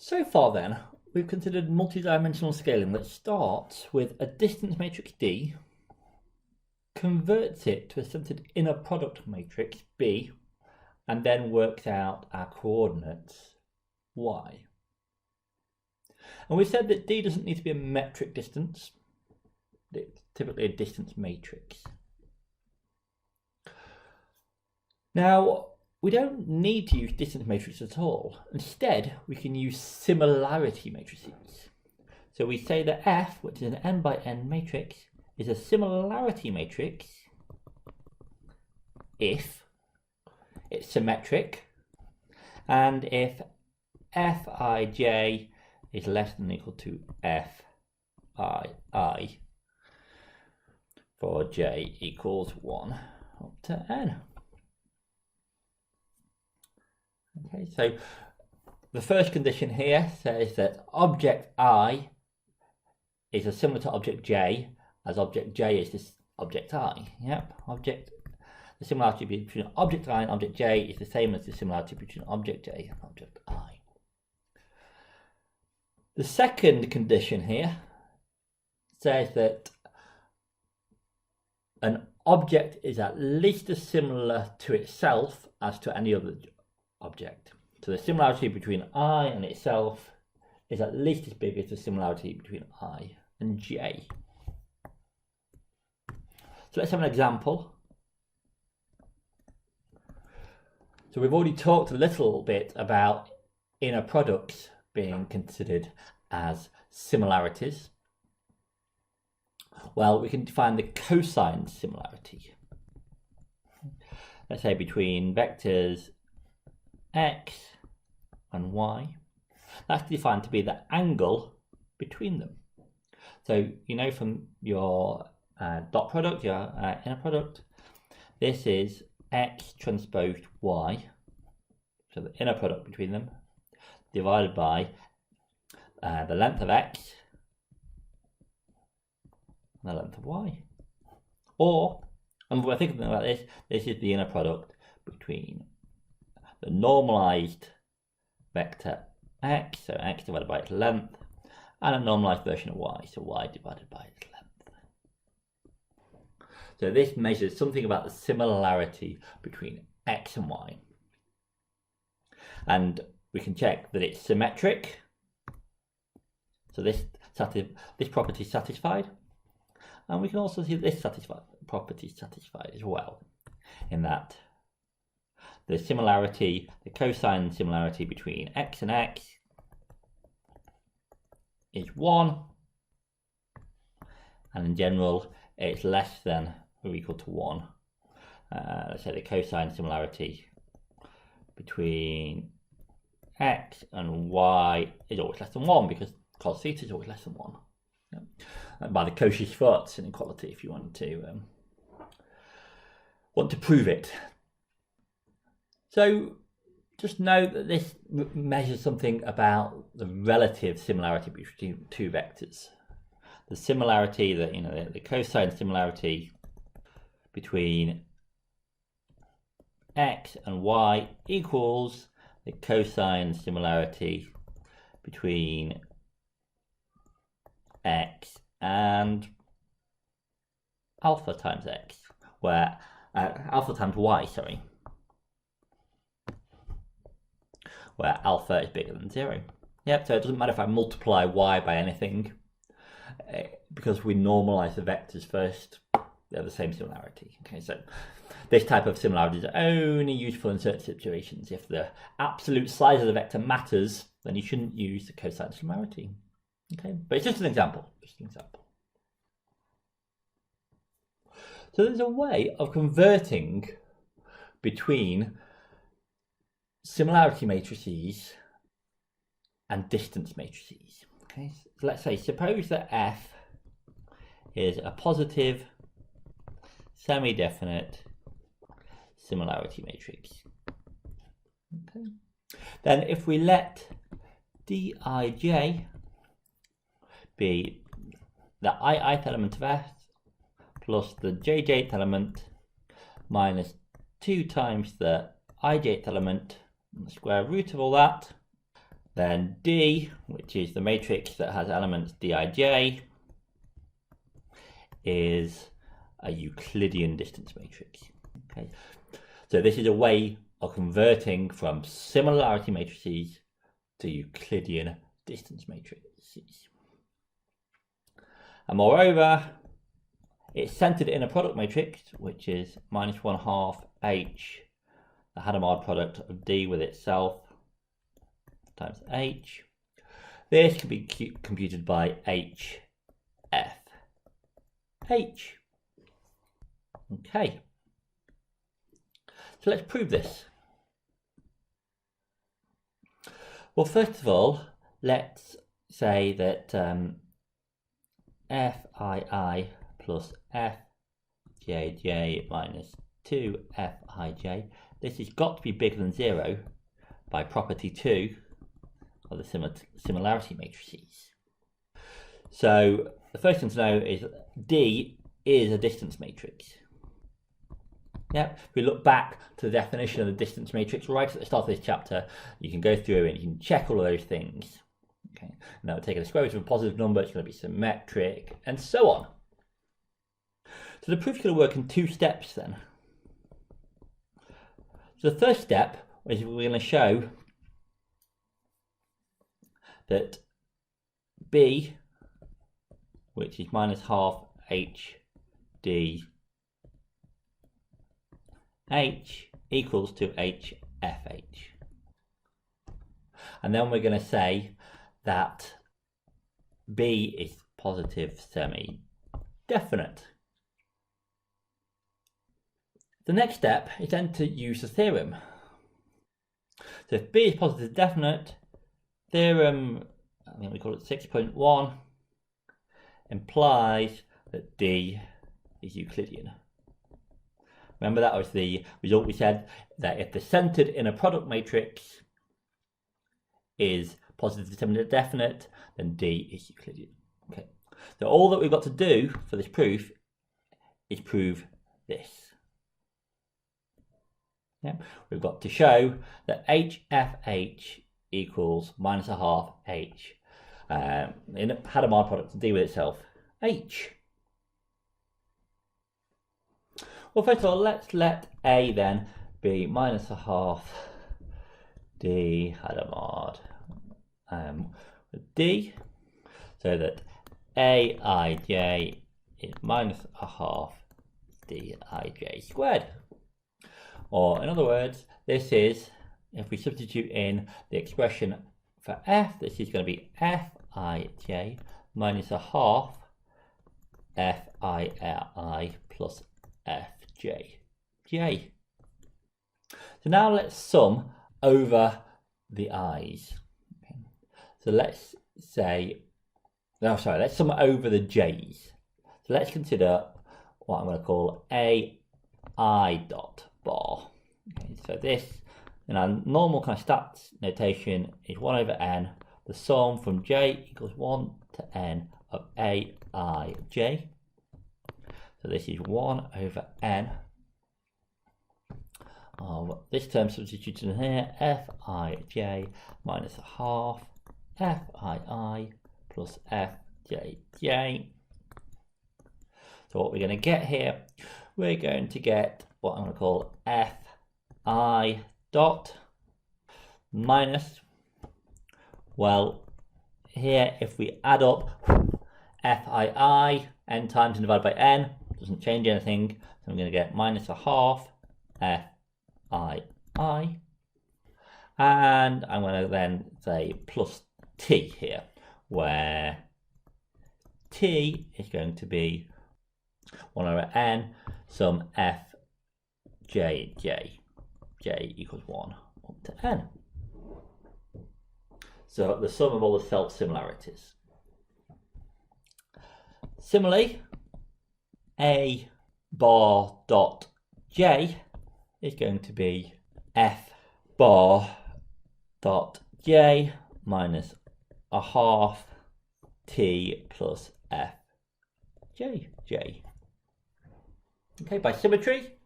So far then, we've considered multidimensional scaling that starts with a distance matrix D, converts it to a centered inner product matrix B, and then works out our coordinates Y. And we said that D doesn't need to be a metric distance. It's typically a distance matrix. Now, we don't need to use distance matrices at all. Instead, we can use similarity matrices. So we say that F, which is an n by n matrix, is a similarity matrix if it's symmetric and if Fij is less than or equal to Fii for j equals 1 up to n. Okay, so the first condition here says that object I is as similar to object J as object J is to object I. Yep, the similarity between object I and object J is the same as the similarity between object J and object I. The second condition here says that an object is at least as similar to itself as to any other object. So the similarity between I and itself is at least as big as the similarity between I and J. So let's have an example. So we've already talked a little bit about inner products being considered as similarities. Well, we can define the cosine similarity. Let's say between vectors x and y. That's defined to be the angle between them. So you know from your dot product, your inner product, this is x transpose y, so the inner product between them, divided by the length of x and the length of y. Or, and we're thinking about this is the inner product between the normalized vector x, so x divided by its length, and a normalized version of y, so y divided by its length. So this measures something about the similarity between x and y. And we can check that it's symmetric. So this property is satisfied. And we can also see this property is satisfied as well, in that the similarity, the cosine similarity between x and x is 1, and in general it's less than or equal to 1. Let's say the cosine similarity between x and y is always less than 1 because cos theta is always less than 1. Yeah. By the Cauchy-Schwarz inequality, if you want to prove it. So just know that this measures something about the relative similarity between two vectors. The similarity, the cosine similarity between x and y equals the cosine similarity between x and alpha times x, where alpha times y, sorry, where alpha is bigger than 0. Yep, so it doesn't matter if I multiply y by anything, because we normalize the vectors first, they have the same similarity. Okay, so this type of similarity is only useful in certain situations. If the absolute size of the vector matters, then you shouldn't use the cosine similarity. Okay, but it's just an example. So there's a way of converting between similarity matrices and distance matrices. Okay, so let's say, suppose that F is a positive semi-definite similarity matrix. Okay, then if we let Dij be the ith element of F plus the jjth element minus 2 times the ijth element, and the square root of all that, then D, which is the matrix that has elements Dij, is a Euclidean distance matrix. Okay, so this is a way of converting from similarity matrices to Euclidean distance matrices. And moreover, it's centered in a product matrix, which is minus 1/2 H, the Hadamard product of D with itself, times H. This can be computed by HF. H. Okay. So let's prove this. Well, first of all, let's say that Fii plus Fjj minus 2Fij, this has got to be bigger than 0 by property 2 of the similarity matrices. So the first thing to know is D is a distance matrix. Yep. If we look back to the definition of the distance matrix right at the start of this chapter, you can go through and you can check all of those things. Okay. Now, taking the square root of a positive number, it's going to be symmetric, and so on. So the proof is going to work in 2 steps then. So the first step is we're going to show that B, which is minus 1/2 H D H equals to HFH. And then we're going to say that B is positive semi-definite. The next step is then to use the theorem. So if B is positive definite, theorem, I think we call it 6.1, implies that D is Euclidean. Remember, that was the result we said, that if the centered in a product matrix is positive semi-definite, then D is Euclidean. Okay, so all that we've got to do for this proof is prove this. Yeah, we've got to show that HFH equals minus 1/2 H in a Hadamard product to D with itself, H. Well, first of all, let's let A then be minus 1/2 D Hadamard with D, so that Aij is minus 1/2 Dij squared. Or in other words, this is, if we substitute in the expression for F, this is going to be Fij minus 1/2 Fii plus Fj. So now let's sum over the i's. Okay. So let's say, let's sum over the j's. So let's consider what I'm going to call ai dot bar. Okay, so this, in our normal kind of stats notation, is 1 over n. The sum from j equals 1 to n of aij. So this is 1 over n of this term substituted in here, Fij minus 1/2 Fii plus Fjj. So what we're going to get here, we're going to get what I'm going to call Fi dot minus, well, here if we add up Fii, n times and divide by n, doesn't change anything, so I'm going to get minus 1/2 Fii, and I'm going to then say plus t here, where t is going to be 1 over n sum Fjj, j equals 1 up to n. So the sum of all the self-similarities. Similarly, a bar dot j is going to be f bar dot j minus 1/2 t plus f j. Okay, by symmetry.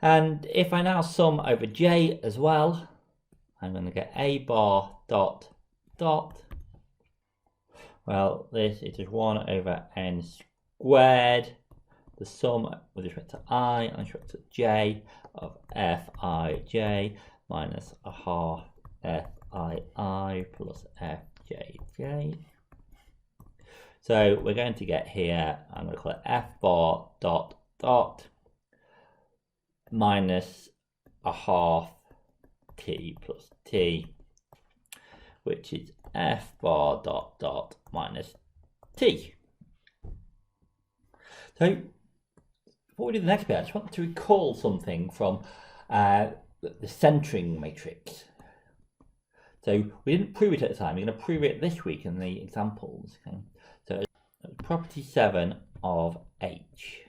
And if I now sum over j as well, I'm going to get a bar dot dot. Well, this is just 1 over n squared, the sum with respect to I and respect to j of Fij minus a half Fii plus Fjj. So we're going to get here, I'm going to call it F bar dot dot minus a half t plus t, which is F bar dot dot minus t. So before we do the next bit, I just want to recall something from the centering matrix. So we didn't prove it at the time, we're going to prove it this week in the examples. Okay? So property 7 of H.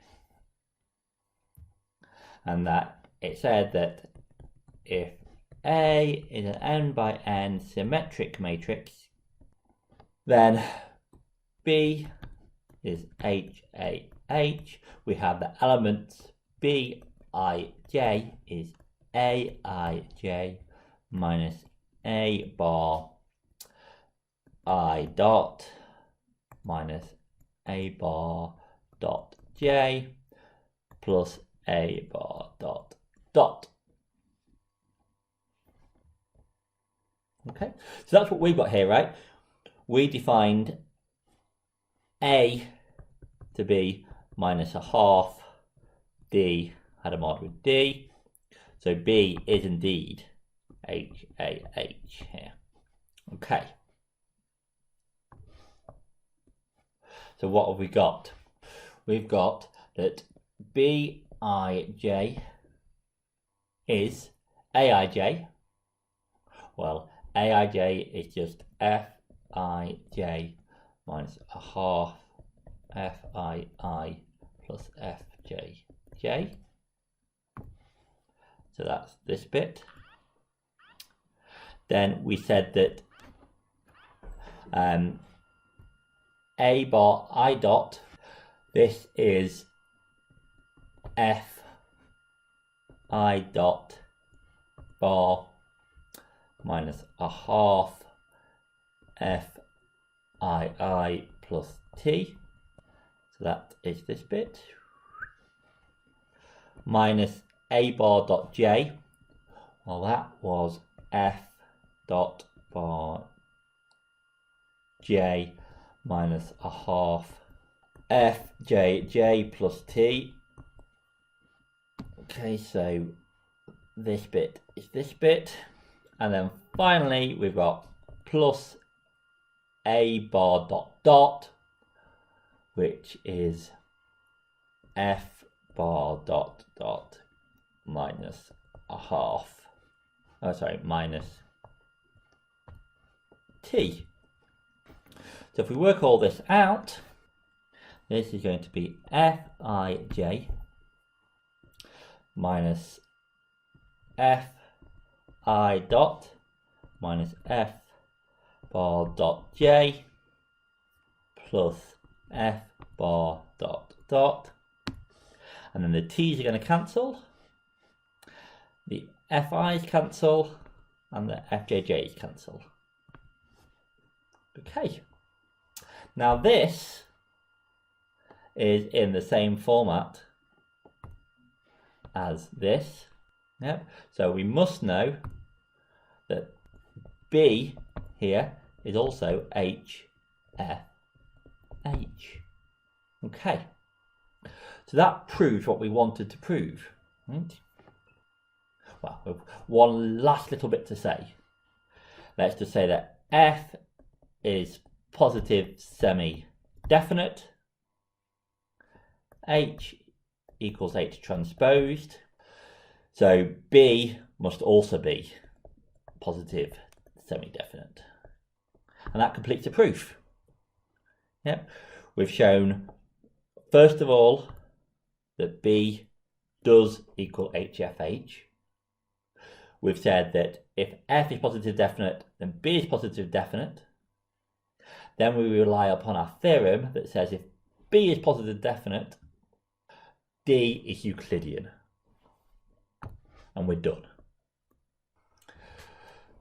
And that it said that if A is an n by n symmetric matrix, then B is HAH. We have the elements Bij is Aij minus A bar I dot minus A bar dot j plus A bar dot dot. Okay, so that's what we've got here, right? We defined A to be minus a half D had a mod with D. So B is indeed HAH here. Okay. So what have we got? We've got that Bij is Aij. Well, Aij is just Fij minus a half Fii plus Fjj. So that's this bit. Then we said that A bar I dot, this is F I dot bar minus a half Fii plus t. So that is this bit. Minus A bar dot j. Well, that was F dot bar j minus a half Fjj plus t. Okay, so this bit is this bit. And then finally, we've got plus A bar dot dot, which is F bar dot dot minus a half, minus t. So if we work all this out, this is going to be Fij minus Fi dot minus F bar dot j plus F bar dot dot, and then the t's are going to cancel, the Fi's cancel, and the Fjj's cancel. Okay, now this is in the same format as this. Yep. So we must know that B here is also HFH. Okay. So that proves what we wanted to prove. Right? Well, we've one last little bit to say. Let's just say that F is positive semi-definite. H equals H transposed. So B must also be positive semi-definite. And that completes the proof. Yep. We've shown, first of all, that B does equal HFH. We've said that if F is positive definite, then B is positive definite. Then we rely upon our theorem that says if B is positive definite, D is Euclidean. And we're done.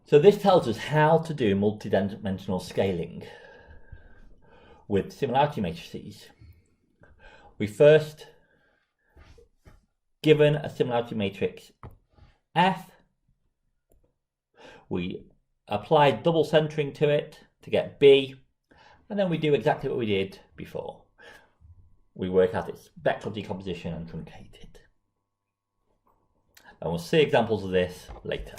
So this tells us how to do multidimensional scaling with similarity matrices. We first, given a similarity matrix F, we apply double centering to it to get B, and then we do exactly what we did before. We work out its vectorial decomposition and truncate it. And we'll see examples of this later.